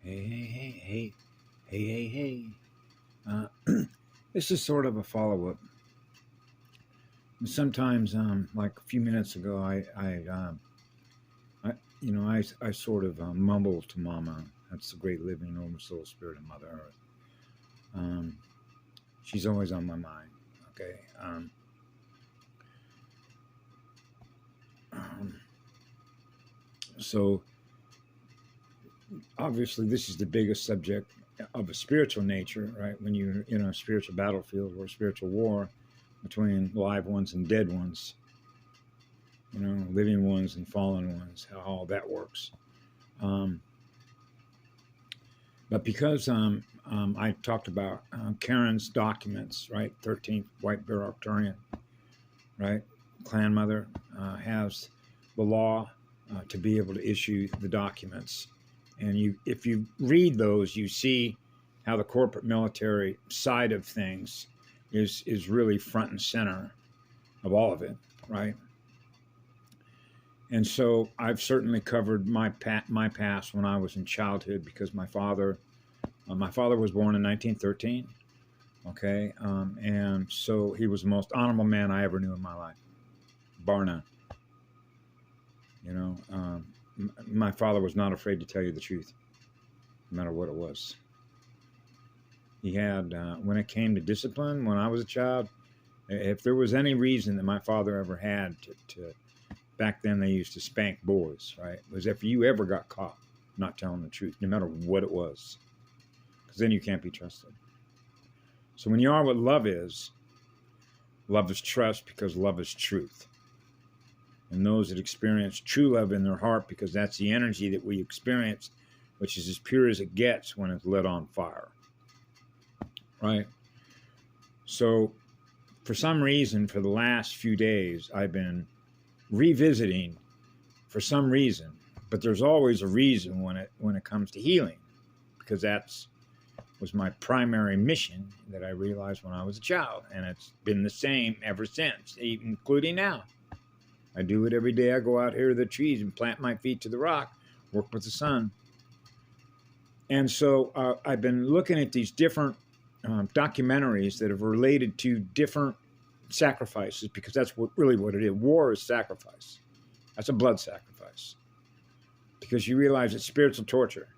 Hey, hey, hey, hey, hey, hey, hey. Uh, this is sort of a follow up. Sometimes, like a few minutes ago, I I sort of mumble to Mama. That's the great living over soul spirit of Mother Earth. Um, she's always on my mind. Okay. Um, so obviously, this is the biggest subject of a spiritual nature, right? When you're in a spiritual battlefield or a spiritual war between live ones and dead ones, living ones and fallen ones, how all that works. Um, but because I talked about Karen's documents, right? 13th White Bear Arcturian, right? Clan Mother has the law to be able to issue the documents. And if you read those, you see how the corporate military side of things is really front and center of all of it, right? And so I've certainly covered my past when I was in childhood because my father was born in 1913. Okay, and so he was the most honorable man I ever knew in my life, bar none. You know, my father was not afraid to tell you the truth, no matter what it was. He had, when it came to discipline, when I was a child, if there was any reason that my father ever had to back then they used to spank boys, right? Was if you ever got caught not telling the truth, no matter what it was, because then you can't be trusted. So when you are what love is trust because love is truth. And those that experience true love in their heart, because that's the energy that we experience, which is as pure as it gets when it's lit on fire, right? So for some reason, for the last few days, I've been revisiting for some reason, but there's always a reason when it comes to healing, because that's was my primary mission that I realized when I was a child, and it's been the same ever since, including now. I do it every day. I go out here to the trees and plant my feet to the rock, work with the sun. And so I've been looking at these different documentaries that have related to different sacrifices, because that's really what it is. War is sacrifice. That's a blood sacrifice, because you realize it's spiritual torture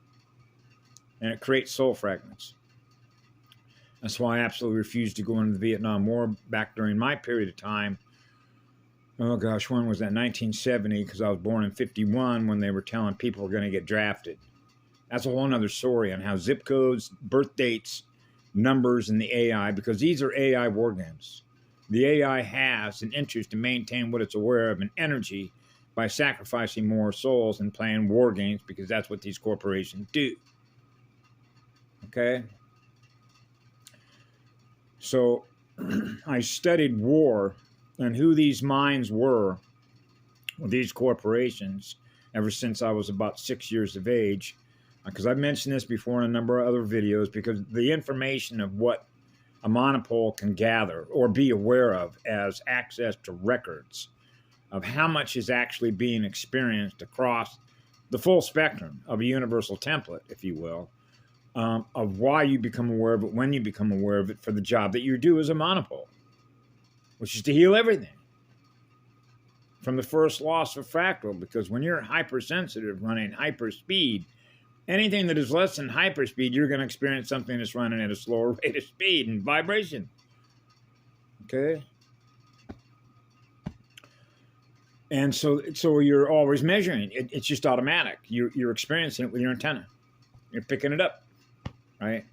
and it creates soul fragments. That's why I absolutely refused to go into the Vietnam War back during my period of time. Oh gosh, when was that? 1970, because I was born in 51 when they were telling people were going to get drafted. That's a whole other story on how zip codes, birth dates, numbers, and the AI, because these are AI war games. The AI has an interest to maintain what it's aware of, an energy, by sacrificing more souls and playing war games, because that's what these corporations do. Okay? So I studied war and who these minds were, these corporations, ever since I was about 6 years of age. Because I've mentioned this before in a number of other videos, because the information of what a monopole can gather or be aware of as access to records of how much is actually being experienced across the full spectrum of a universal template, if you will, of why you become aware of it, when you become aware of it, for the job that you do as a monopole, which is to heal everything from the first loss of fractal. Because when you're hypersensitive, running hyperspeed, anything that is less than hyperspeed, you're going to experience something that's running at a slower rate of speed and vibration. Okay? And so you're always measuring. It's just automatic. You're experiencing it with your antenna. You're picking it up, right?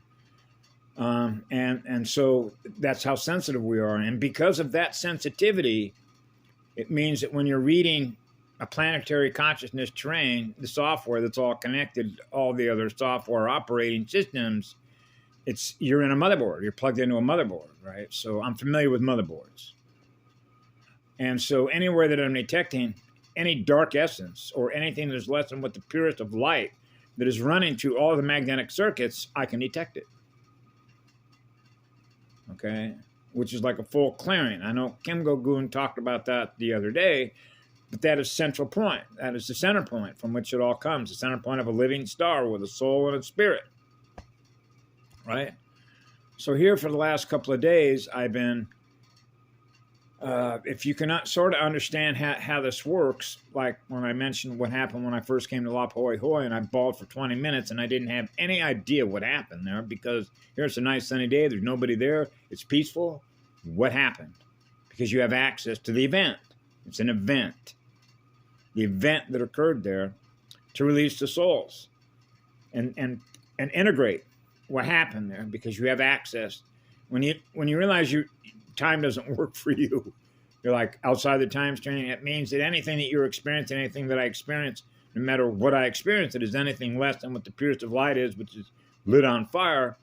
And so that's how sensitive we are. And because of that sensitivity, it means that when you're reading a planetary consciousness terrain, the software that's all connected, all the other software operating systems, you're in a motherboard. You're plugged into a motherboard, right? So I'm familiar with motherboards. And so anywhere that I'm detecting any dark essence or anything that is less than what the purest of light that is running through all the magnetic circuits, I can detect it. Okay? Which is like a full clearing. I know Kim Go-Goon talked about that the other day, But that is central point. That is the center point from which it all comes. The center point of a living star with a soul and a spirit. Right? So here for the last couple of days, I've been, if you cannot sort of understand how this works, like when I mentioned what happened when I first came to La Hoi Hoi and I bawled for 20 minutes and I didn't have any idea what happened there because here's a nice sunny day, there's nobody there, it's peaceful. What happened? Because you have access to the event. It's an event. The event that occurred there to release the souls and integrate what happened there because you have access. When you realize time doesn't work for you, you're like outside the time stream. It means that anything that you're experiencing, anything that I experience, no matter what I experience, it is anything less than what the purest of light is, which is lit on fire.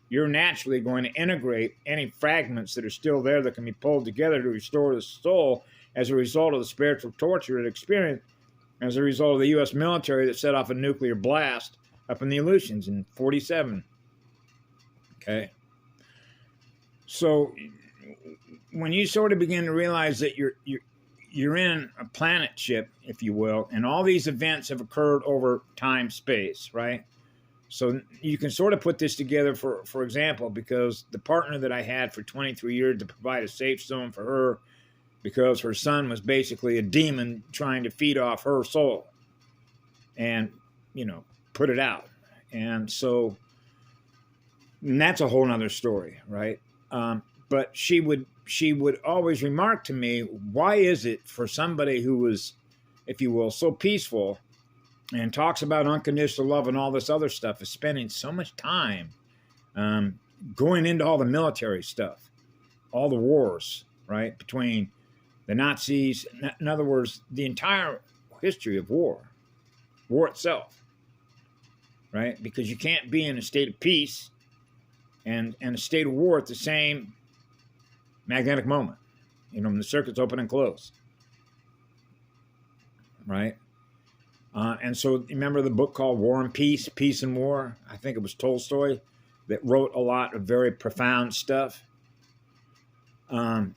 You're naturally going to integrate any fragments that are still there that can be pulled together to restore the soul as a result of the spiritual torture it experienced, as a result of the U.S. military that set off a nuclear blast up in the Aleutians in 1947. Okay. So when you sort of begin to realize that you're in a planet ship, if you will, and all these events have occurred over time, space, right? So you can sort of put this together, for example, because the partner that I had for 23 years to provide a safe zone for her because her son was basically a demon trying to feed off her soul and, put it out. And so and that's a whole nother story, right? But she would always remark to me, why is it for somebody who was, if you will, so peaceful and talks about unconditional love and all this other stuff is spending so much time going into all the military stuff, all the wars, right, between the Nazis, in other words, the entire history of war itself, right? Because you can't be in a state of peace and a state of war at the same magnetic moment. When the circuits open and close, right? And so remember the book called War and Peace, Peace and War? I think it was Tolstoy that wrote a lot of very profound stuff. And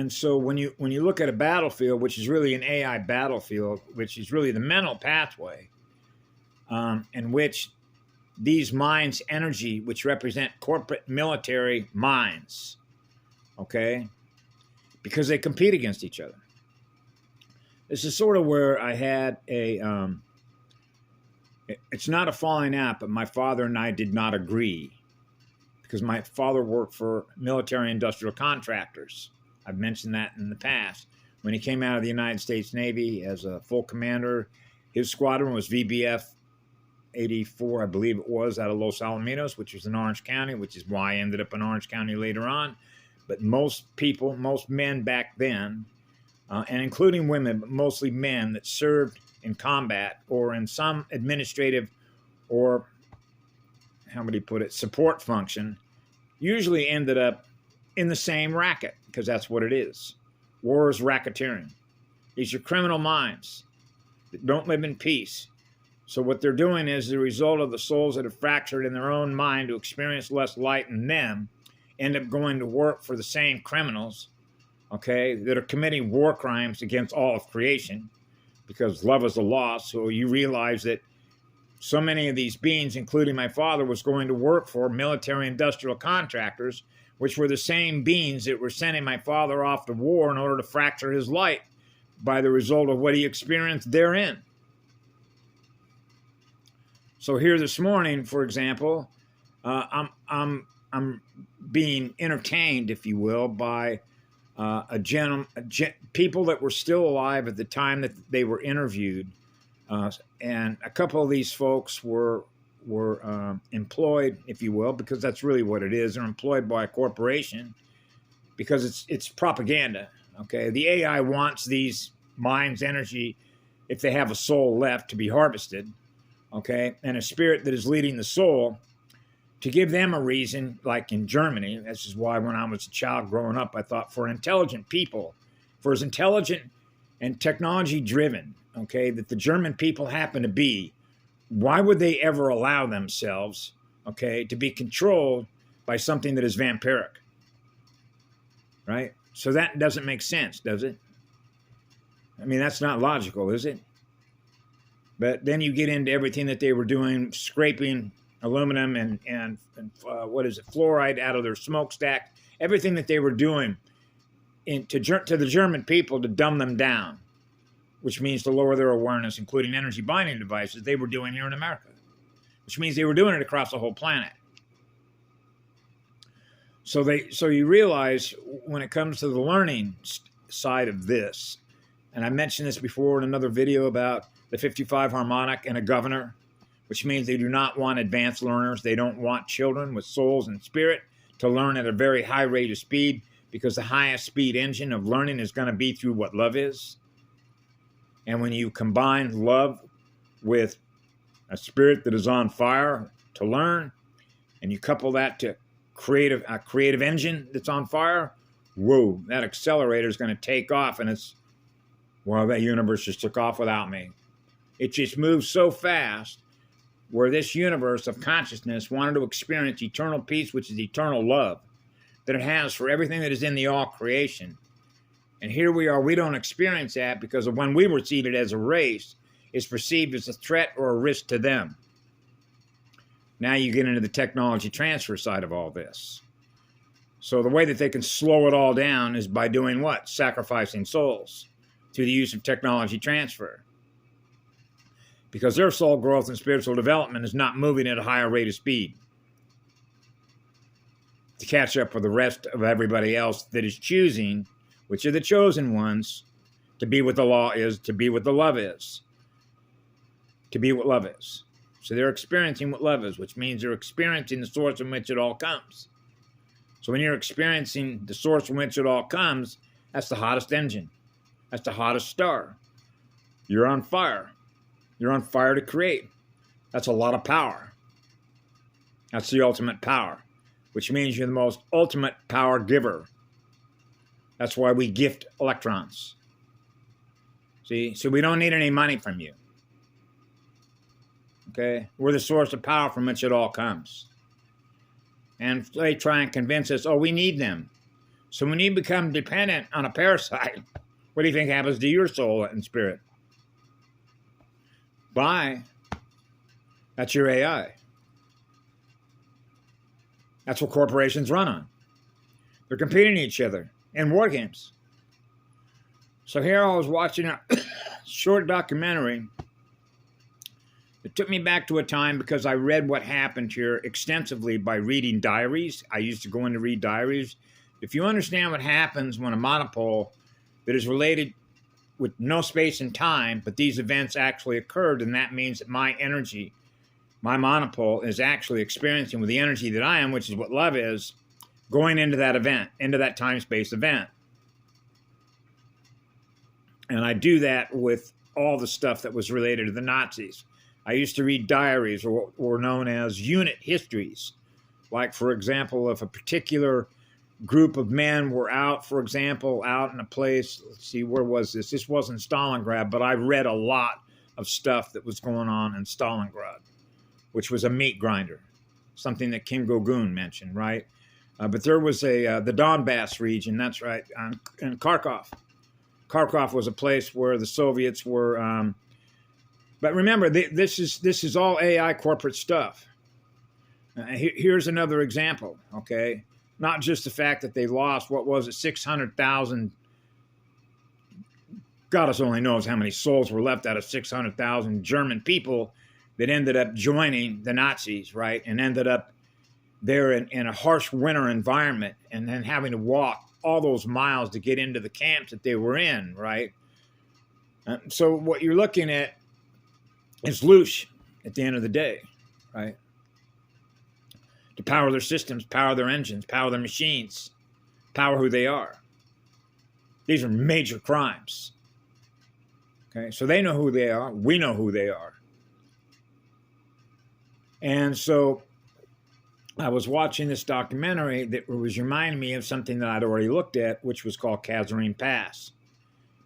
so when you look at a battlefield, which is really an AI battlefield, which is really the mental pathway, in which these minds' energy, which represent corporate military minds, okay, because they compete against each other. This is sort of where I had it's not a falling out, but my father and I did not agree because my father worked for military industrial contractors. I've mentioned that in the past. When he came out of the United States Navy as a full commander, his squadron was VBF 84, I believe it was, out of Los Alamitos, which was in Orange County, which is why I ended up in Orange County later on. But most men back then, and including women, but mostly men that served in combat or in some administrative or, how would he put it, support function, usually ended up in the same racket, because that's what it is. War is racketeering. These are criminal minds that don't live in peace. So what they're doing is the result of the souls that have fractured in their own mind to experience less light in them end up going to work for the same criminals, okay, that are committing war crimes against all of creation, because love is a loss. So you realize that so many of these beings, including my father, was going to work for military industrial contractors, which were the same beings that were sending my father off to war in order to fracture his light by the result of what he experienced therein. So here this morning, for example, I'm being entertained, if you will, by people that were still alive at the time that they were interviewed, and a couple of these folks were employed, if you will, because that's really what it is. They're employed by a corporation because it's propaganda. Okay, the AI wants these minds' energy, if they have a soul left, to be harvested. Okay, and a spirit that is leading the soul to give them a reason, like in Germany. This is why when I was a child growing up, I thought for intelligent people, for as intelligent and technology driven, okay, that the German people happen to be, why would they ever allow themselves, okay, to be controlled by something that is vampiric, right? So that doesn't make sense, does it? I mean, that's not logical, is it? But then you get into everything that they were doing, scraping aluminum and what is it, fluoride out of their smokestack, everything that they were doing to the German people to dumb them down, which means to lower their awareness, including energy binding devices, they were doing here in America, which means they were doing it across the whole planet. So you realize when it comes to the learning side of this, and I mentioned this before in another video about the 55 harmonic and a governor, which means they do not want advanced learners. They don't want children with souls and spirit to learn at a very high rate of speed, because the highest speed engine of learning is going to be through what love is. And when you combine love with a spirit that is on fire to learn, and you couple that to a creative engine that's on fire, whoa, that accelerator is going to take off. And it's, well, that universe just took off without me. It just moves so fast, where this universe of consciousness wanted to experience eternal peace, which is eternal love that it has for everything that is in the all creation. And here we are, we don't experience that because of when we were seeded as a race, it's perceived as a threat or a risk to them. Now you get into the technology transfer side of all this. So the way that they can slow it all down is by doing what? Sacrificing souls through the use of technology transfer. Because their soul growth and spiritual development is not moving at a higher rate of speed to catch up with the rest of everybody else that is choosing, which are the chosen ones, to be what the law is, to be what the love is, to be what love is. So they're experiencing what love is, which means they're experiencing the source from which it all comes. So when you're experiencing the source from which it all comes, that's the hottest engine. That's the hottest star. You're on fire. You're on fire to create. That's a lot of power. That's the ultimate power, which means you're the most ultimate power giver. That's why we gift electrons. See? So we don't need any money from you. Okay? We're the source of power from which it all comes. And they try and convince us, oh, we need them. So when you become dependent on a parasite, what do you think happens to your soul and spirit? Bye. That's your AI. That's what corporations run on. They're competing each other in war games. So here I was watching a short documentary. It took me back to a time because I read what happened here extensively by reading diaries. I used to go in to read diaries. If you understand what happens when a monopole that is related with no space and time, but these events actually occurred, and that means that my energy, my monopole, is actually experiencing with the energy that I am, which is what love is, going into that event, into that time-space event. And I do that with all the stuff that was related to the Nazis. I used to read diaries, or what were known as unit histories. Like, for example, if a particular group of men were out, for example, out in a place, let's see, where was this? This wasn't Stalingrad, but I read a lot of stuff that was going on in Stalingrad, which was a meat grinder, something that Kim Gogun mentioned, right? But there was the Donbass region, that's right, and Kharkov. Kharkov was a place where the Soviets were, but remember, this is all AI corporate stuff. Here's another example, okay? Not just the fact that they lost, what was it, 600,000. God only knows how many souls were left out of 600,000 German people that ended up joining the Nazis, right? And ended up there in a harsh winter environment and then having to walk all those miles to get into the camps that they were in, right? So what you're looking at is loosh at the end of the day, right? To power their systems, power their engines, power their machines, power who they are. These are major crimes. Okay, so they know who they are. We know who they are. And so I was watching this documentary that was reminding me of something that I'd already looked at, which was called Kasserine Pass.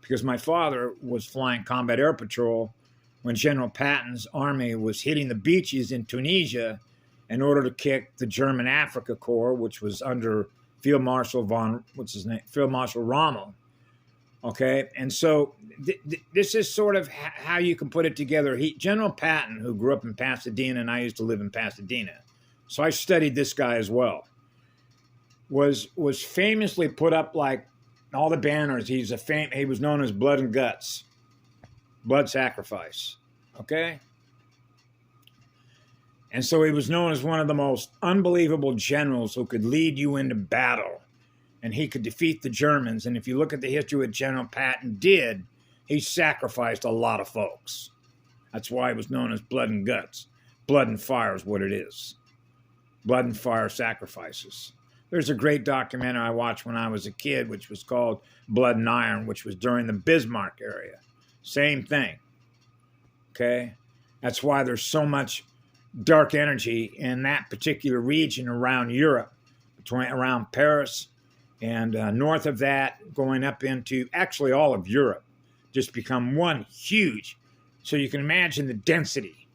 Because my father was flying combat air patrol when General Patton's army was hitting the beaches in Tunisia in order to kick the German Africa Corps, which was under Field Marshal Rommel, Okay, and so this is sort of how you can put it together. General Patton, who grew up in Pasadena, and I used to live in Pasadena, so I studied this guy as well. Was famously put up like all the banners. He was known as Blood and Guts, blood sacrifice. Okay, and so he was known as one of the most unbelievable generals who could lead you into battle. And he could defeat the Germans. And if you look at the history of what General Patton did, he sacrificed a lot of folks. That's why he was known as Blood and Guts. Blood and fire is what it is. Blood and fire sacrifices. There's a great documentary I watched when I was a kid, which was called Blood and Iron, which was during the Bismarck area. Same thing. Okay? That's why there's so much dark energy in that particular region around Europe, around Paris, and north of that, going up into actually all of Europe, just become one huge. So you can imagine the density,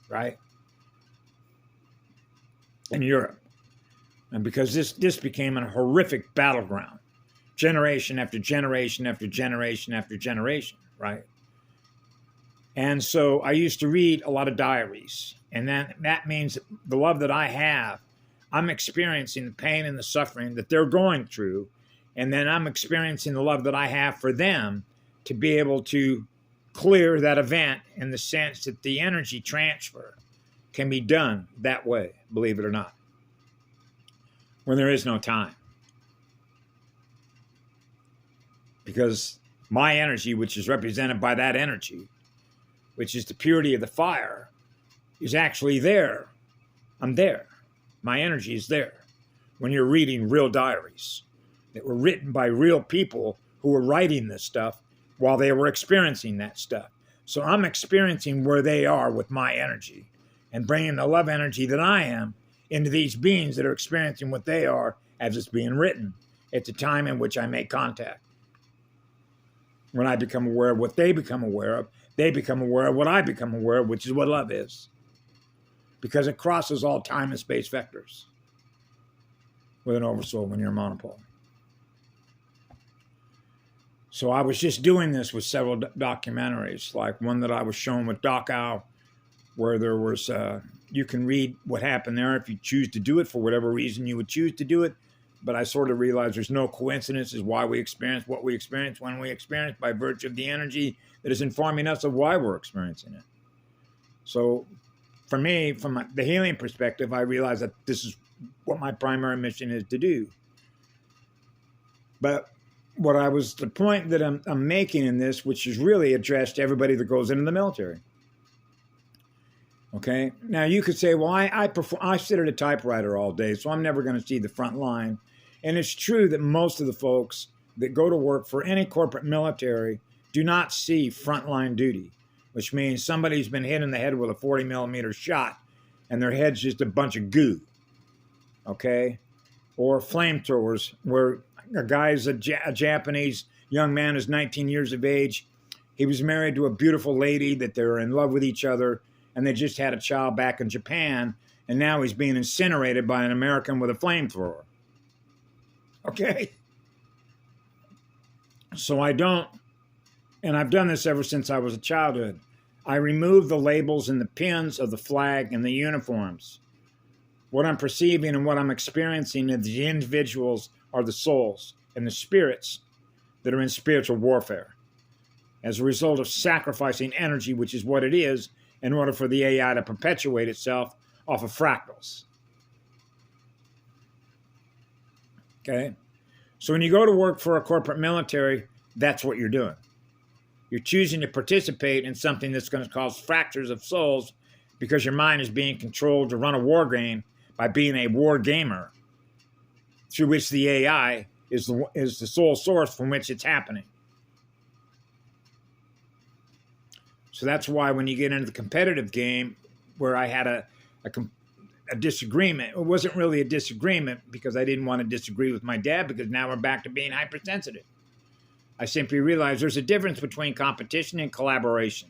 right, in Europe. And because this became a horrific battleground, generation after generation after generation after generation, right? And so I used to read a lot of diaries. And that means the love that I have, I'm experiencing the pain and the suffering that they're going through. And then I'm experiencing the love that I have for them to be able to clear that event in the sense that the energy transfer can be done that way, believe it or not, when there is no time. Because my energy, which is represented by that energy, which is the purity of the fire, is actually there. I'm there. My energy is there. When you're reading real diaries that were written by real people who were writing this stuff while they were experiencing that stuff. So I'm experiencing where they are with my energy and bringing the love energy that I am into these beings that are experiencing what they are as it's being written at the time in which I make contact. When I become aware of what they become aware of, they become aware of what I become aware of, which is what love is. Because it crosses all time and space vectors with an oversoul when you're a monopole. So I was just doing this with several documentaries, like one that I was shown with Dachau, where there was, you can read what happened there if you choose to do it for whatever reason you would choose to do it. But I sort of realized there's no coincidences why we experience what we experience when we experience by virtue of the energy that is informing us of why we're experiencing it. So for me, from the healing perspective, I realized that this is what my primary mission is to do. But the point that I'm making in this, which is really addressed to everybody that goes into the military. Okay. Now you could say, well, I sit at a typewriter all day, so I'm never going to see the front line. And it's true that most of the folks that go to work for any corporate military do not see frontline duty, which means somebody's been hit in the head with a 40 millimeter shot and their head's just a bunch of goo. Okay. Or flamethrowers, where a guy's a Japanese young man is 19 years of age. He was married to a beautiful lady that they're in love with each other, and they just had a child back in Japan, and now he's being incinerated by an American with a flamethrower. Okay? So I don't, and I've done this ever since I was a childhood, I remove the labels and the pins of the flag and the uniforms. What I'm perceiving and what I'm experiencing is the individuals are the souls and the spirits that are in spiritual warfare as a result of sacrificing energy, which is what it is, in order for the AI to perpetuate itself off of fractals. Okay? So when you go to work for a corporate military, that's what you're doing. You're choosing to participate in something that's going to cause fractures of souls because your mind is being controlled to run a war game by being a war gamer, through which the AI is the sole source from which it's happening. So that's why when you get into the competitive game, where I had a disagreement, it wasn't really a disagreement because I didn't want to disagree with my dad, because now we're back to being hypersensitive. I simply realized there's a difference between competition and collaboration,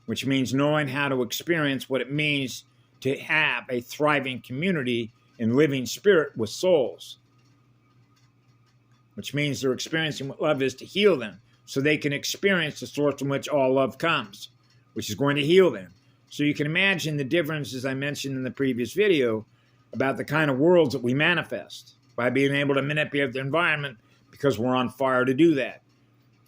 which means knowing how to experience what it means to have a thriving community in living spirit with souls. which means they're experiencing what love is to heal them, so they can experience the source from which all love comes, which is going to heal them. So you can imagine the difference, as I mentioned in the previous video, about the kind of worlds that we manifest by being able to manipulate the environment because we're on fire to do that.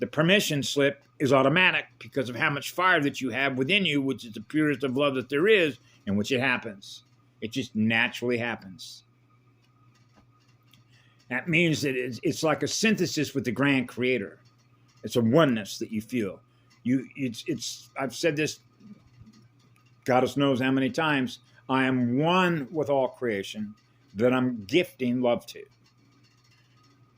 The permission slip is automatic because of how much fire that you have within you, which is the purest of love that there is, in which it happens. It just naturally happens. That means that it's like a synthesis with the grand creator. It's a oneness that you feel. I've said this, Goddess knows how many times, I am one with all creation that I'm gifting love to.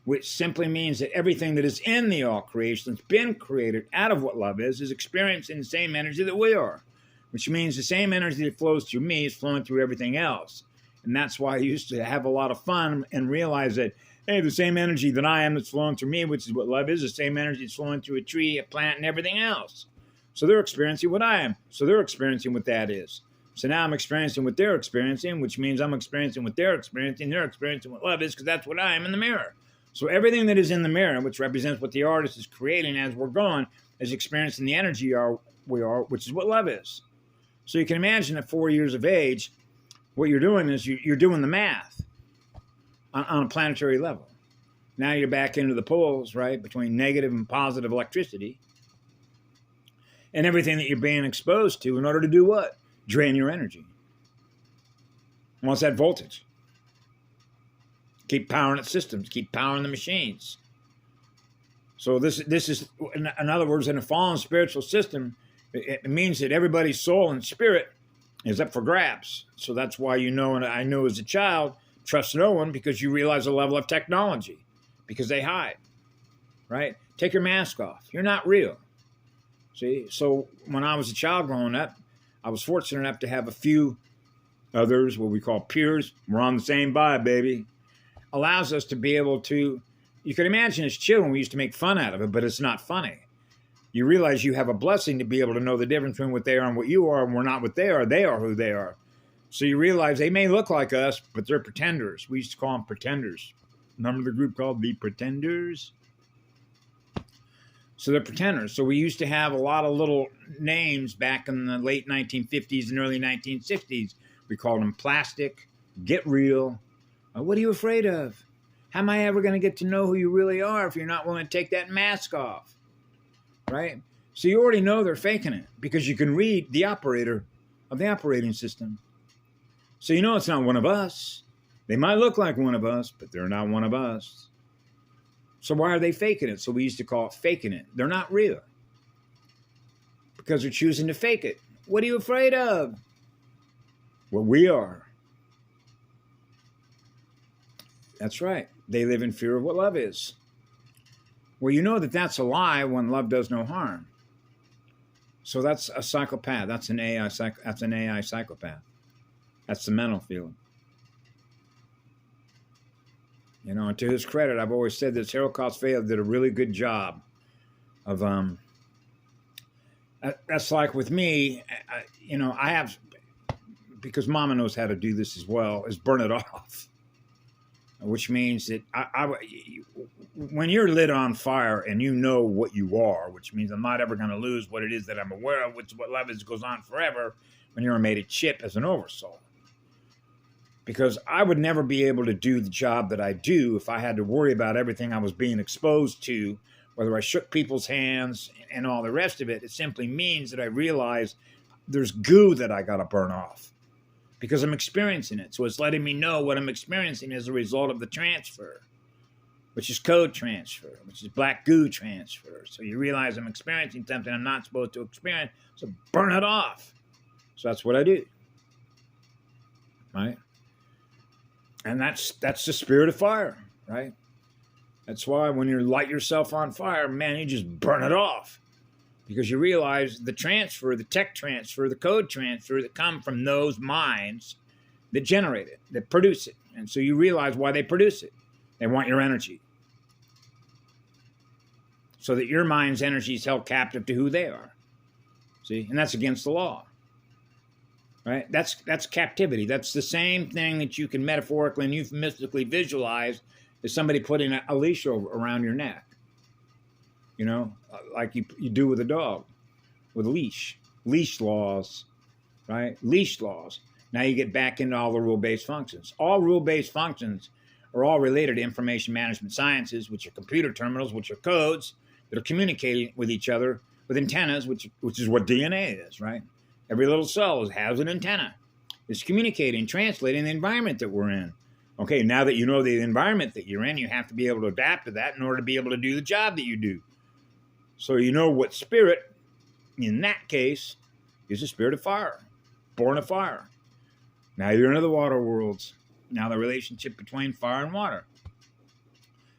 Which simply means that everything that is in the all creation that's been created out of what love is experiencing the same energy that we are. Which means the same energy that flows through me is flowing through everything else. And that's why I used to have a lot of fun and realize that, hey, the same energy that I am that's flowing through me, which is what love is, the same energy that's flowing through a tree, a plant, and everything else. So they're experiencing what I am. So they're experiencing what that is. So now I'm experiencing what they're experiencing, which means I'm experiencing what they're experiencing. They're experiencing what love is, because that's what I am in the mirror. So everything that is in the mirror, which represents what the artist is creating as we're going, is experiencing the energy we are, which is what love is. So you can imagine at 4 years of age, what you're doing is you're doing the math on a planetary level. Now you're back into the poles, right, between negative and positive electricity and everything that you're being exposed to in order to do what? Drain your energy. What's that voltage? Keep powering its systems, keep powering the machines. So this is, in other words, in a fallen spiritual system, it means that everybody's soul and spirit is up for grabs. So that's why you know, and I knew as a child, trust no one, because you realize the level of technology, because they hide, right? Take your mask off. You're not real. See, so when I was a child growing up, I was fortunate enough to have a few others, what we call peers. We're on the same vibe, baby. Allows us to be able to, you can imagine as children, we used to make fun out of it, but it's not funny. You realize you have a blessing to be able to know the difference between what they are and what you are, and we're not what they are who they are. So you realize they may look like us, but they're pretenders. We used to call them pretenders. Remember the group called the Pretenders? So they're pretenders. So we used to have a lot of little names back in the late 1950s and early 1960s. We called them Plastic, Get Real. What are you afraid of? How am I ever going to get to know who you really are if you're not willing to take that mask off? Right? So you already know they're faking it because you can read the operator of the operating system. So you know it's not one of us. They might look like one of us, but they're not one of us. So why are they faking it? So we used to call it faking it. They're not real because they're choosing to fake it. What are you afraid of? What we are. That's right. They live in fear of what love is. Well, you know that that's a lie when love does no harm. So that's a psychopath. That's an AI psychopath. That's the mental feeling. You know, and to his credit, I've always said this, Harold Kosfeyev did a really good job of, that's like with me, I have, because Mama knows how to do this as well, is burn it off. Which means that when you're lit on fire and you know what you are, which means I'm not ever going to lose what it is that I'm aware of, which is what love is, goes on forever, when you're made a chip as an oversoul. Because I would never be able to do the job that I do if I had to worry about everything I was being exposed to, whether I shook people's hands and all the rest of it. It simply means that I realize there's goo that I got to burn off. Because I'm experiencing it. So it's letting me know what I'm experiencing as a result of the transfer, which is code transfer, which is black goo transfer. So you realize I'm experiencing something I'm not supposed to experience, so burn it off. So that's what I do. Right? And that's the spirit of fire, right? That's why when you light yourself on fire, man, you just burn it off. Because you realize the transfer, the tech transfer, the code transfer that come from those minds that generate it, that produce it. And so you realize why they produce it. They want your energy. So that your mind's energy is held captive to who they are. See? And that's against the law. Right? That's captivity. That's the same thing that you can metaphorically and euphemistically visualize is somebody putting a leash around your neck, like you do with a dog, with a leash laws, right? Leash laws. Now you get back into all the rule-based functions. All rule-based functions are all related to information management sciences, which are computer terminals, which are codes that are communicating with each other with antennas, which is what DNA is, right? Every little cell has an antenna. It's communicating, translating the environment that we're in. Okay, now that you know the environment that you're in, you have to be able to adapt to that in order to be able to do the job that you do. So you know what spirit, in that case, is a spirit of fire, born of fire. Now you're into the water worlds. Now the relationship between fire and water.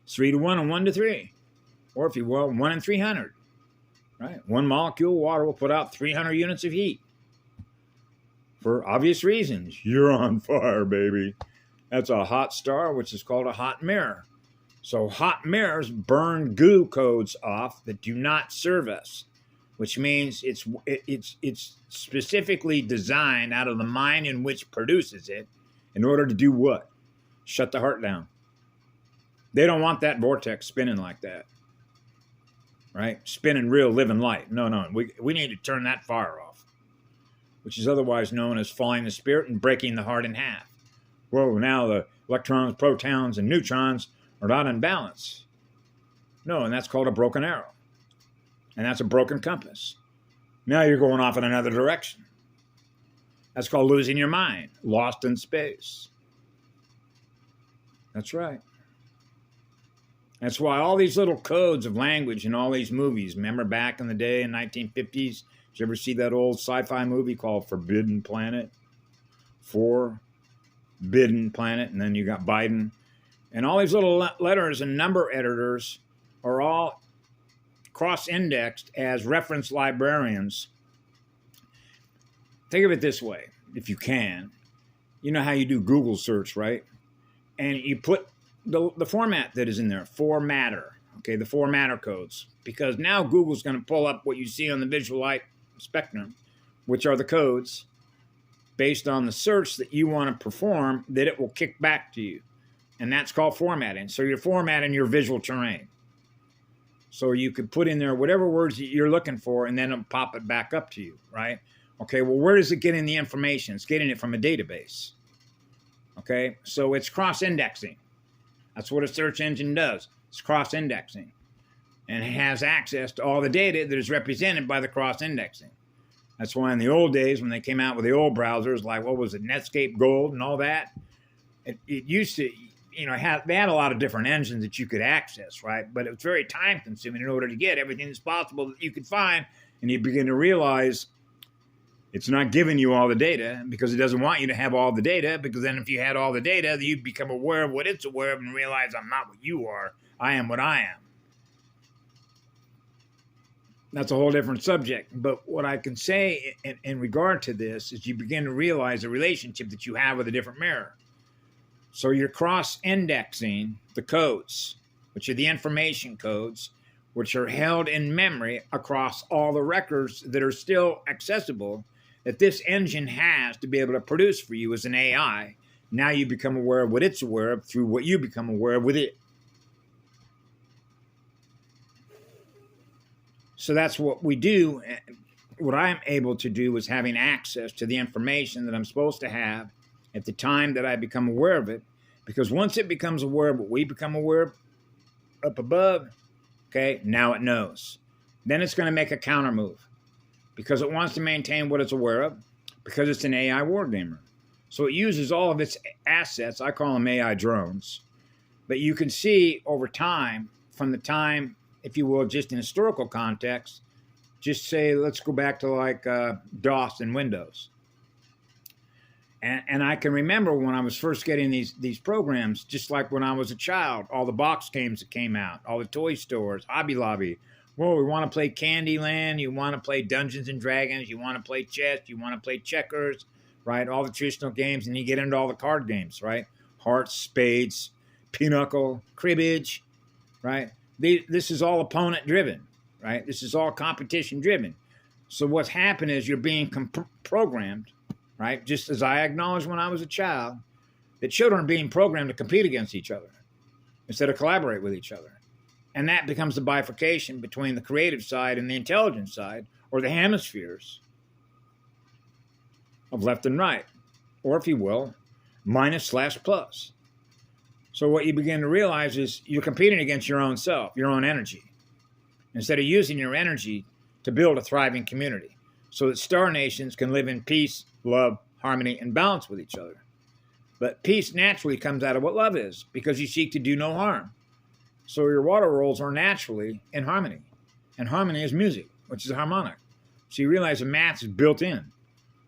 It's 3 to 1 and 1 to 3. Or if you will, 1 in 300. Right? One molecule of water will put out 300 units of heat. For obvious reasons. You're on fire, baby. That's a hot star, which is called a hot mirror. So hot mirrors burn goo codes off that do not serve us, which means it's specifically designed out of the mind in which produces it in order to do what? Shut the heart down. They don't want that vortex spinning like that, right? Spinning real, living light. No. We need to turn that fire off, which is otherwise known as falling the spirit and breaking the heart in half. Whoa, now the electrons, protons, and neutrons are not in balance. No, and that's called a broken arrow. And that's a broken compass. Now you're going off in another direction. That's called losing your mind, lost in space. That's right. That's why all these little codes of language in all these movies, remember back in the day in 1950s, did you ever see that old sci-fi movie called Forbidden Planet? Forbidden Planet, and then you got Biden. And all these little letters and number editors are all cross-indexed as reference librarians. Think of it this way, if you can. You know how you do Google search, right? And you put the format that is in there, formatter, okay, the formatter codes. Because now Google's going to pull up what you see on the visual light spectrum, which are the codes based on the search that you want to perform that it will kick back to you. And that's called formatting. So you're formatting your visual terrain. So you could put in there whatever words that you're looking for, and then it'll pop it back up to you, right? Okay, well, where is it getting the information? It's getting it from a database. Okay, so it's cross-indexing. That's what a search engine does. It's cross-indexing. And it has access to all the data that is represented by the cross-indexing. That's why in the old days, when they came out with the old browsers, like, what was it, Netscape Gold and all that, it used to... they had a lot of different engines that you could access, right? But it was very time consuming in order to get everything that's possible that you could find. And you begin to realize it's not giving you all the data because it doesn't want you to have all the data, because then if you had all the data, you'd become aware of what it's aware of and realize I'm not what you are. I am what I am. That's a whole different subject. But what I can say in regard to this is you begin to realize the relationship that you have with a different mirror. So you're cross-indexing the codes, which are the information codes, which are held in memory across all the records that are still accessible that this engine has to be able to produce for you as an AI. Now you become aware of what it's aware of through what you become aware of with it. So that's what we do. What I'm able to do is having access to the information that I'm supposed to have at the time that I become aware of it, because once it becomes aware of what we become aware of up above, okay, now it knows. Then it's going to make a counter move because it wants to maintain what it's aware of, because it's an AI wargamer. So it uses all of its assets. I call them AI drones. But you can see over time, from the time, if you will, just in historical context, just say, let's go back to like DOS and Windows. And I can remember when I was first getting these programs, just like when I was a child, all the box games that came out, all the toy stores, Hobby Lobby. Well, we want to play Candyland, you want to play Dungeons and Dragons, you want to play chess, you want to play checkers, right? All the traditional games, and you get into all the card games, right? Hearts, spades, pinochle, cribbage, right? This is all opponent driven, right? This is all competition driven. So what's happened is you're being programmed, right? Just as I acknowledged when I was a child, that children are being programmed to compete against each other. instead of collaborate with each other. And that becomes the bifurcation between the creative side and the intelligent side, or the hemispheres of left and right, or if you will, minus/plus. So what you begin to realize is you're competing against your own self, your own energy, instead of using your energy to build a thriving community so that star nations can live in peace, love, harmony, and balance with each other. But peace naturally comes out of what love is, because you seek to do no harm. So your water rolls are naturally in harmony. And harmony is music, which is harmonic. So you realize the math is built in,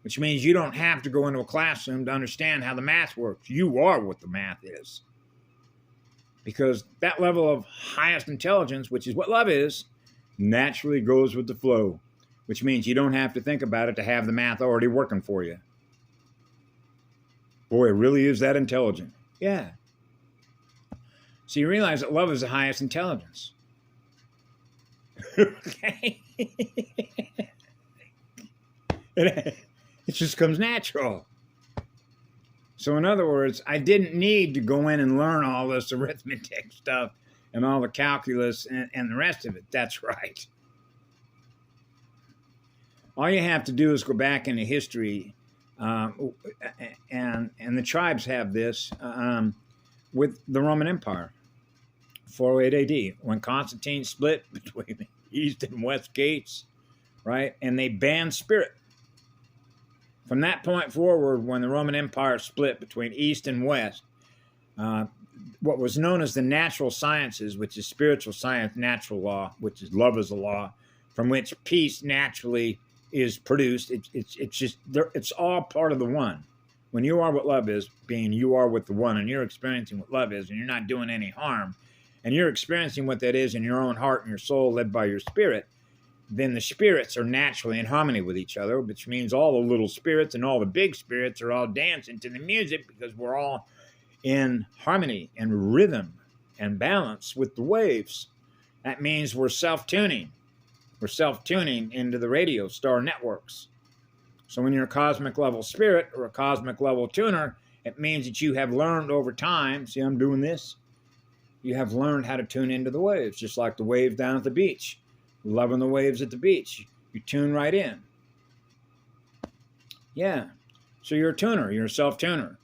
which means you don't have to go into a classroom to understand how the math works. You are what the math is. Because that level of highest intelligence, which is what love is, naturally goes with the flow, which means you don't have to think about it to have the math already working for you. Boy, it really is that intelligent. Yeah. So you realize that love is the highest intelligence. Okay? It just comes natural. So in other words, I didn't need to go in and learn all this arithmetic stuff and all the calculus and the rest of it. That's right. All you have to do is go back into history, and the tribes have this with the Roman Empire. 408 AD, when Constantine split between the East and West gates, right? And they banned spirit. From that point forward, when the Roman Empire split between East and West, what was known as the natural sciences, which is spiritual science, natural law, which is love is a law, from which peace naturally is produced. It's all part of the one. When you are what love is, being you are with the one, and you're experiencing what love is, and you're not doing any harm, and you're experiencing what that is in your own heart and your soul led by your spirit, then the spirits are naturally in harmony with each other, which means all the little spirits and all the big spirits are all dancing to the music because we're all in harmony and rhythm and balance with the waves. That means we're self-tuning. We're self-tuning into the radio star networks. So when you're a cosmic level spirit or a cosmic level tuner, it means that you have learned over time, see I'm doing this? You have learned how to tune into the waves, just like the wave down at the beach. Loving the waves at the beach. You tune right in. Yeah. So you're a tuner. You're a self-tuner.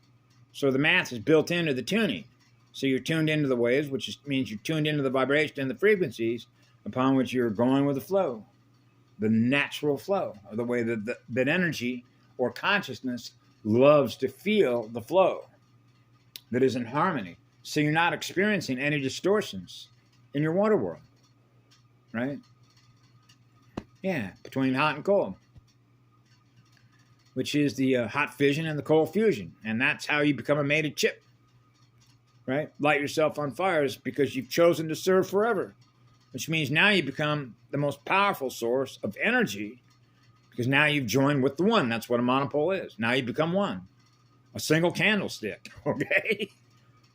So the math is built into the tuning. So you're tuned into the waves, which means you're tuned into the vibration and the frequencies upon which you're going with the flow. The natural flow, or the way that energy or consciousness loves to feel the flow that is in harmony. So you're not experiencing any distortions in your water world, right? Yeah, between hot and cold, which is the hot fission and the cold fusion. And that's how you become a mated chip, right? Light yourself on fires because you've chosen to serve forever, which means now you become the most powerful source of energy because now you've joined with the one. That's what a monopole is. Now you become one, a single candlestick, okay?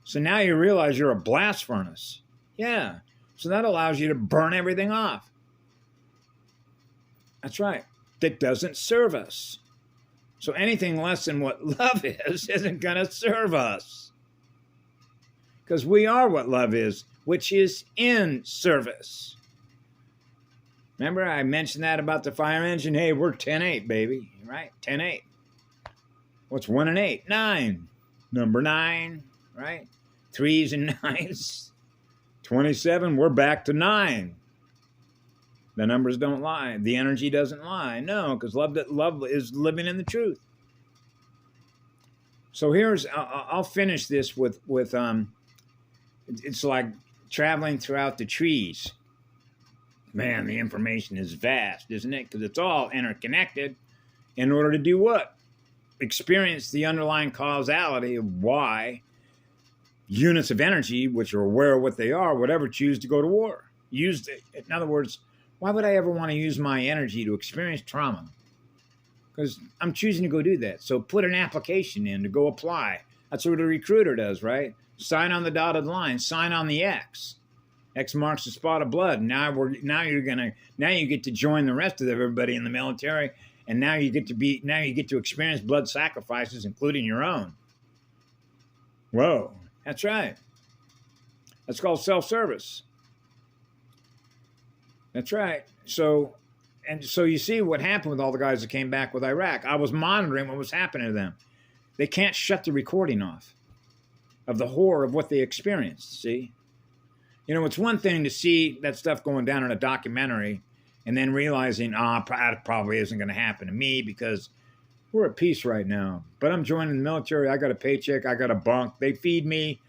So now you realize you're a blast furnace. Yeah, so that allows you to burn everything off. That's right. That doesn't serve us. So anything less than what love is isn't going to serve us. Because we are what love is, which is in service. Remember I mentioned that about the fire engine? Hey, we're 10-8, baby. Right? 10-8. What's 1 and 8? 9. Number 9, right? 3s and 9s. 27, we're back to 9. The numbers don't lie. The energy doesn't lie. No, because love is living in the truth. So I'll finish this with it's like traveling throughout the trees. Man, the information is vast, isn't it? Because it's all interconnected in order to do what? Experience the underlying causality of why units of energy, which are aware of what they are, would ever choose to go to war. In other words, why would I ever want to use my energy to experience trauma? Because I'm choosing to go do that. So put an application in to go apply. That's what a recruiter does, right? Sign on the dotted line. Sign on the X. X marks the spot of blood. Now you get to join the rest of everybody in the military, and now you get to experience blood sacrifices, including your own. Whoa, that's right. That's called self-service. That's right. So you see what happened with all the guys that came back with Iraq. I was monitoring what was happening to them. They can't shut the recording off of the horror of what they experienced, see? You know, it's one thing to see that stuff going down in a documentary and then realizing, that probably isn't going to happen to me because we're at peace right now. But I'm joining the military. I got a paycheck. I got a bunk. They feed me.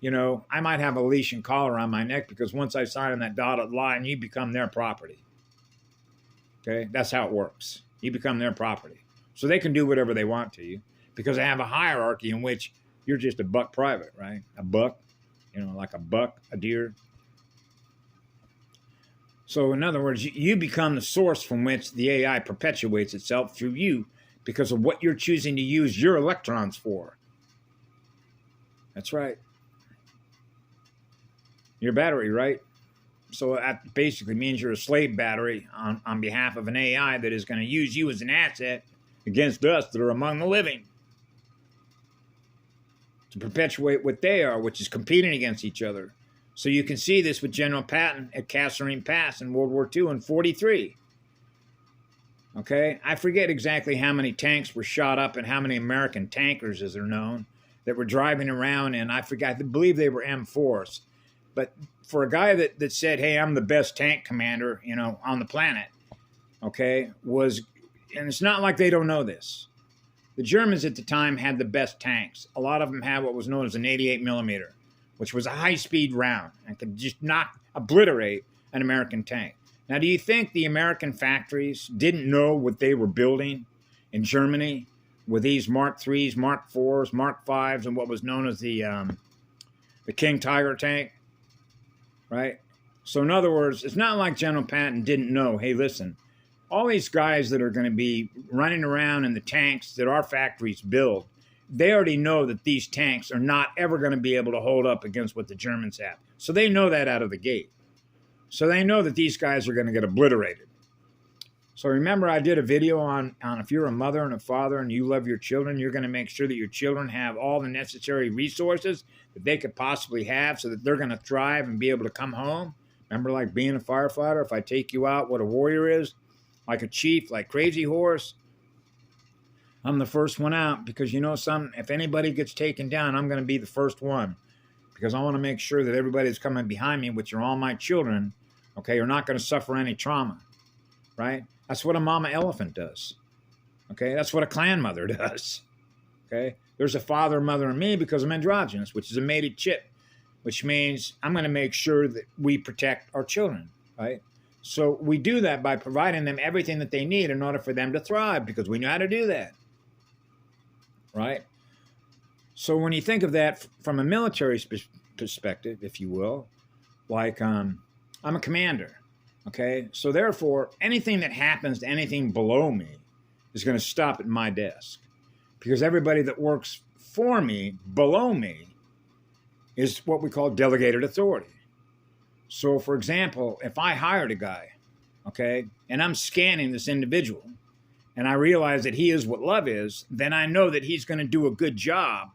You know, I might have a leash and collar on my neck because once I sign on that dotted line, you become their property. Okay? That's how it works. You become their property. So they can do whatever they want to you because they have a hierarchy in which you're just a buck private, right? A buck, you know, like a buck, a deer. So in other words, you become the source from which the AI perpetuates itself through you because of what you're choosing to use your electrons for. That's right. Your battery, right? So that basically means you're a slave battery on behalf of an AI that is going to use you as an asset against us that are among the living to perpetuate what they are, which is competing against each other. So you can see this with General Patton at Kasserine Pass in World War II in 43. Okay? I forget exactly how many tanks were shot up and how many American tankers, as they're known, that were driving around, and I believe they were M4s. But for a guy that said, hey, I'm the best tank commander, you know, on the planet, okay, and it's not like they don't know this. The Germans at the time had the best tanks. A lot of them had what was known as an 88 millimeter, which was a high-speed round and could just obliterate an American tank. Now, do you think the American factories didn't know what they were building in Germany with these Mark IIIs, Mark IVs, Mark Vs, and what was known as the King Tiger tank? Right? So in other words, it's not like General Patton didn't know, hey, listen, all these guys that are going to be running around in the tanks that our factories build, they already know that these tanks are not ever going to be able to hold up against what the Germans have. So they know that out of the gate. So they know that these guys are going to get obliterated. So remember, I did a video on if you're a mother and a father and you love your children, you're going to make sure that your children have all the necessary resources that they could possibly have so that they're going to thrive and be able to come home. Remember, like being a firefighter, if I take you out, what a warrior is, like a chief, like Crazy Horse, I'm the first one out because you know something, if anybody gets taken down, I'm going to be the first one because I want to make sure that everybody's coming behind me, which are all my children, okay, are not going to suffer any trauma, right? That's what a mama elephant does, okay? That's what a clan mother does, okay? There's a father, mother, and me because I'm androgynous, which is a mated chip, which means I'm going to make sure that we protect our children, right? So we do that by providing them everything that they need in order for them to thrive because we know how to do that, right? So when you think of that from a military perspective, if you will, like I'm a commander, okay? So therefore, anything that happens to anything below me is going to stop at my desk because everybody that works for me, below me, is what we call delegated authority. So, for example, if I hired a guy, okay, and I'm scanning this individual, and I realize that he is what love is, then I know that he's going to do a good job,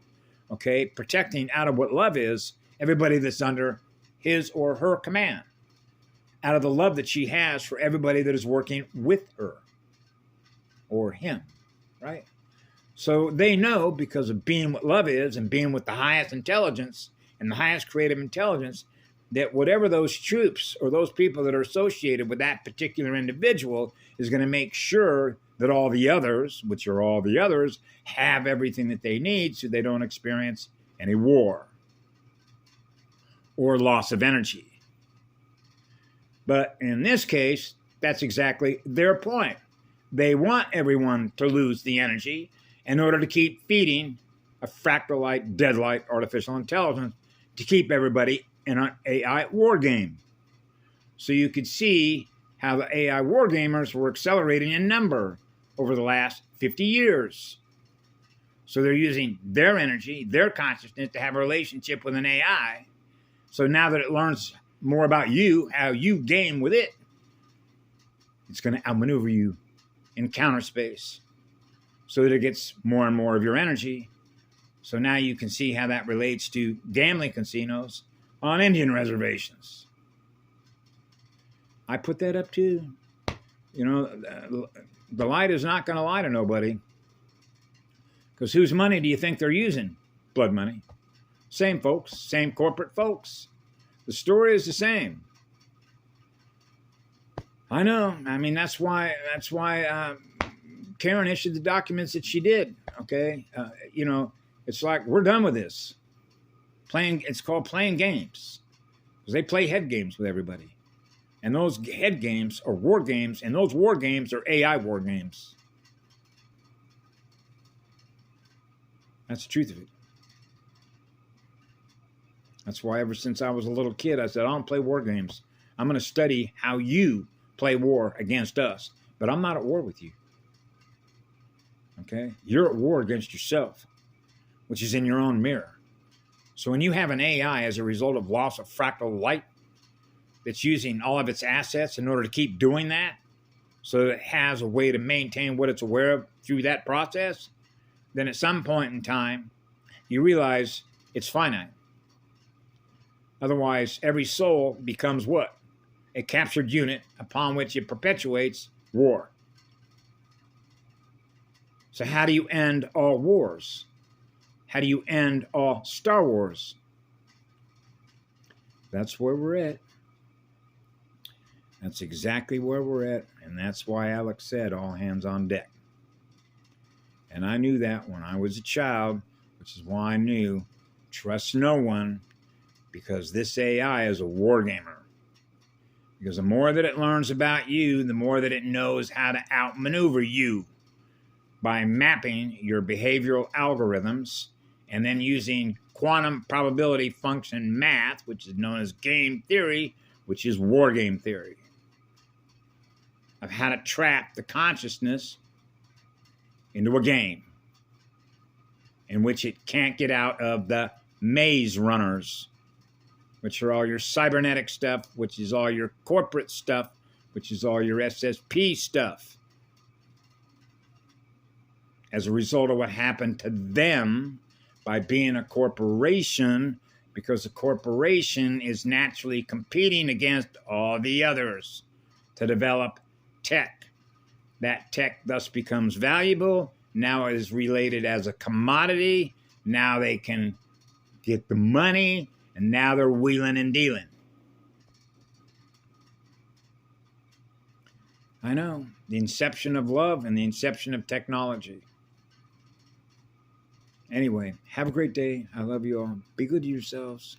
okay, protecting out of what love is everybody that's under his or her command, out of the love that she has for everybody that is working with her or him, right? So they know because of being what love is and being with the highest intelligence and the highest creative intelligence that whatever those troops or those people that are associated with that particular individual is going to make sure that all the others, which are all the others, have everything that they need so they don't experience any war or loss of energy. But in this case, that's exactly their point. They want everyone to lose the energy in order to keep feeding a fractal-like, dead-like artificial intelligence to keep everybody in an AI war game. So you could see how the AI war gamers were accelerating in number over the last 50 years. So they're using their energy, their consciousness to have a relationship with an AI. So now that it learns more about you, how you game with it, it's going to outmaneuver you in counter space so that it gets more and more of your energy. So now you can see how that relates to gambling casinos, on Indian reservations. I put that up too. You know, the light is not going to lie to nobody. Because whose money do you think they're using? Blood money. Same folks, same corporate folks. The story is the same. I know. I mean, that's why Karen issued the documents that she did. Okay, you know, it's like we're done with this. It's called playing games, because they play head games with everybody, and those head games are war games, and those war games are AI war games. That's the truth of it. That's why ever since I was a little kid, I said, I don't play war games. I'm going to study how you play war against us, but I'm not at war with you. Okay? You're at war against yourself, which is in your own mirror. So when you have an AI as a result of loss of fractal light that's using all of its assets in order to keep doing that, so that it has a way to maintain what it's aware of through that process, then at some point in time, you realize it's finite. Otherwise, every soul becomes what? A captured unit upon which it perpetuates war. So how do you end all wars? How do you end all Star Wars? That's where we're at. That's exactly where we're at. And that's why Alex said all hands on deck. And I knew that when I was a child, which is why I knew trust no one, because this AI is a war gamer. Because the more that it learns about you, the more that it knows how to outmaneuver you by mapping your behavioral algorithms and then using quantum probability function math, which is known as game theory, which is war game theory, of how to trap the consciousness into a game in which it can't get out of the maze runners, which are all your cybernetic stuff, which is all your corporate stuff, which is all your SSP stuff. As a result of what happened to them by being a corporation, because a corporation is naturally competing against all the others to develop tech. That tech thus becomes valuable. Now it is related as a commodity. Now they can get the money, and now they're wheeling and dealing. I know. The inception of love and the inception of technology. Anyway, have a great day. I love you all. Be good to yourselves.